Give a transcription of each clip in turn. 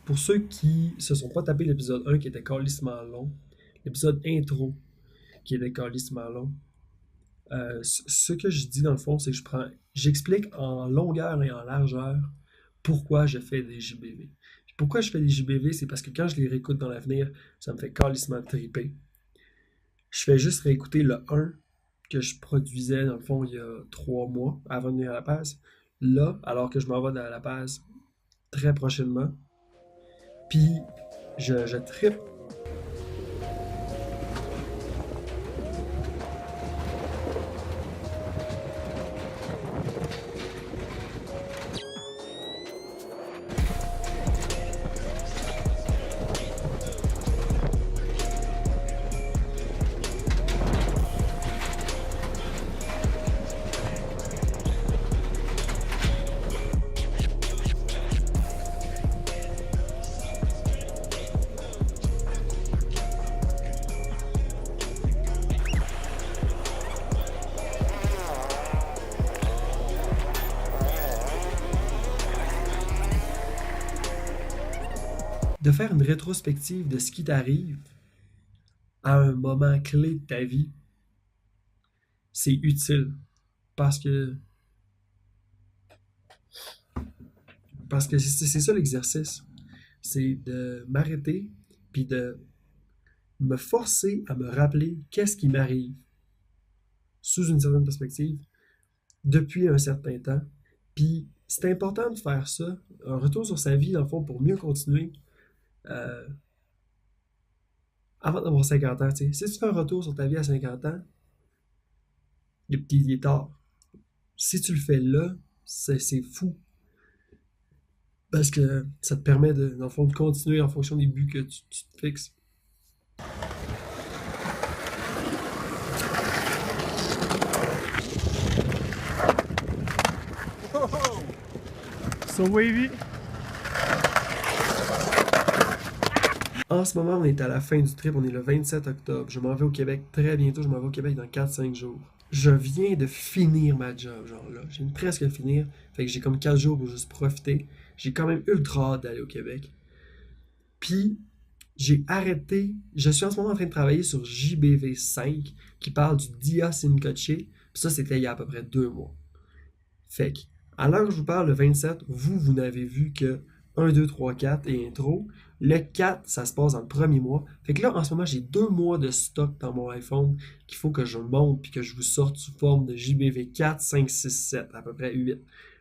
Pour ceux qui se sont pas tapés l'épisode 1 qui était calissement long, l'épisode intro qui était calissement long, ce que je dis dans le fond, c'est que j'explique en longueur et en largeur pourquoi je fais des JBV. Pourquoi je fais des JBV, c'est parce que quand je les réécoute dans l'avenir, ça me fait calissement triper. Je fais juste réécouter le 1 que je produisais dans le fond il y a 3 mois avant de venir à La Paz. Là, alors que je m'en vais à La Paz très prochainement. Puis je trippe. De faire une rétrospective de ce qui t'arrive à un moment clé de ta vie, c'est utile parce que c'est ça l'exercice. C'est de m'arrêter puis de me forcer à me rappeler qu'est-ce qui m'arrive sous une certaine perspective depuis un certain temps. Puis c'est important de faire ça, un retour sur sa vie, dans le fond, pour mieux continuer euh, avant d'avoir 50 ans. T'sais. Si tu fais un retour sur ta vie à 50 ans, il est tard. Si tu le fais là, c'est fou. Parce que ça te permet, dans le fond, de continuer en fonction des buts que tu te fixes. So wavy. En ce moment, on est à la fin du trip, on est le 27 octobre. Je m'en vais au Québec très bientôt, je m'en vais au Québec dans 4-5 jours. Je viens de finir ma job, genre là. J'ai presque finir. Fait que j'ai comme 4 jours pour juste profiter. J'ai quand même ultra hâte d'aller au Québec. Puis, j'ai arrêté. Je suis en ce moment en train de travailler sur JBV5 qui parle du Dia Sincoche. Puis ça, c'était il y a à peu près 2 mois. Fait que, à l'heure où je vous parle, le 27, vous n'avez vu que 1, 2, 3, 4 et intro. Le 4, ça se passe dans le premier mois. Fait que là, en ce moment, j'ai 2 mois de stock dans mon iPhone qu'il faut que je monte puis que je vous sorte sous forme de JBV 4, 5, 6, 7, à peu près 8.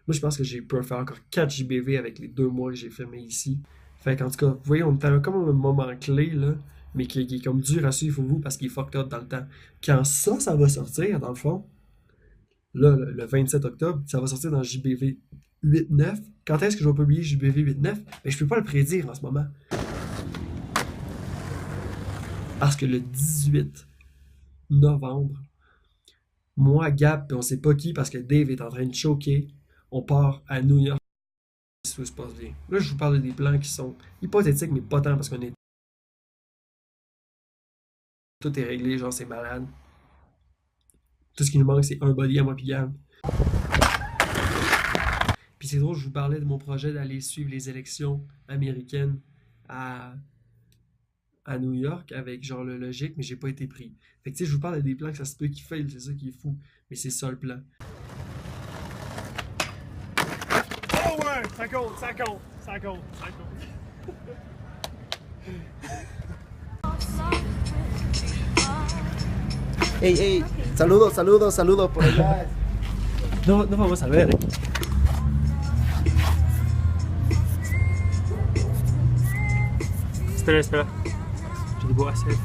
Moi, je pense que j'ai pu faire encore 4 JBV avec les 2 mois que j'ai filmé ici. Fait qu'en tout cas, vous voyez, on est à comme un moment clé, là, mais qui est comme dur à suivre pour vous parce qu'il est fucked up dans le temps. Quand ça va sortir, dans le fond, là, le 27 octobre, ça va sortir dans JBV 8.9. Quand est-ce que je vais publier JBV 8.9? Mais je peux pas le prédire en ce moment. Parce que le 18 novembre, moi, Gap, et on sait pas qui, parce que Dave est en train de choquer, on part à New York. Si tout se passe bien. Là, je vous parle des plans qui sont hypothétiques, mais pas tant, parce qu'on est. Tout est réglé, genre c'est malade. Tout ce qui nous manque, c'est un body à moi pis Gab. Puis c'est drôle, je vous parlais de mon projet d'aller suivre les élections américaines à, à New York avec genre le logique, mais j'ai pas été pris. Fait que tu sais, je vous parle de des plans que ça se peut qu'ils faillent, c'est ça qui est fou. Mais c'est ça le plan. Oh ouais, ça compte, ça compte, ça compte, ça compte. Hey, hey, saludos, saludos, saludos por allá. No, no vamos a ver. Espera, espera. Je debo hacer.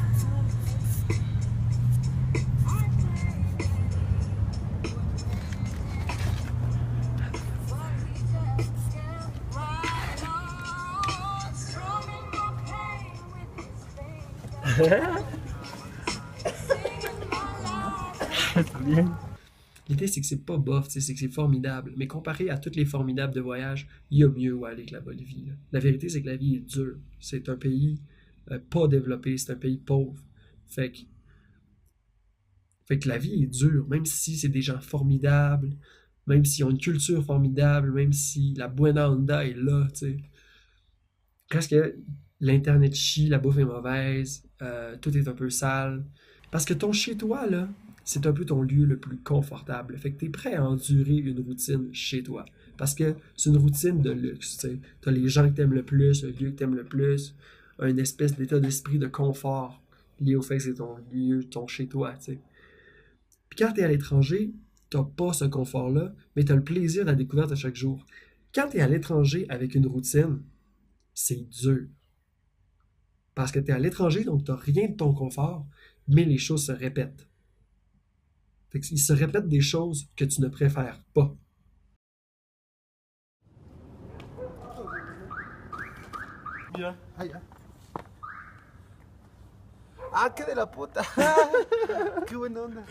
Está bien. L'idée, c'est que c'est pas bof, c'est que c'est formidable. Mais comparé à toutes les formidables de voyage, il y a mieux où aller que la Bolivie. Là. La vérité, c'est que la vie est dure. C'est un pays pas développé, c'est un pays pauvre. Fait que, fait que la vie est dure, même si c'est des gens formidables, même s'ils ont une culture formidable, même si la buena onda est là, tu sais. Presque l'Internet chie, la bouffe est mauvaise, tout est un peu sale. Parce que ton chez-toi, là, c'est un peu ton lieu le plus confortable. Fait que t'es prêt à endurer une routine chez toi. Parce que c'est une routine de luxe, tu sais. T'as les gens que t'aimes le plus, le lieu que t'aimes le plus, une espèce d'état d'esprit de confort lié au fait que c'est ton lieu, ton chez-toi, tu sais. Puis quand t'es à l'étranger, t'as pas ce confort-là, mais t'as le plaisir de la découverte à chaque jour. Quand t'es à l'étranger avec une routine, c'est dur. Parce que t'es à l'étranger, donc t'as rien de ton confort, mais les choses se répètent. Fait qu'il se répète des choses que tu ne préfères pas. Mira. Ah, ya. Ah, qué de la puta. Qué buena onda.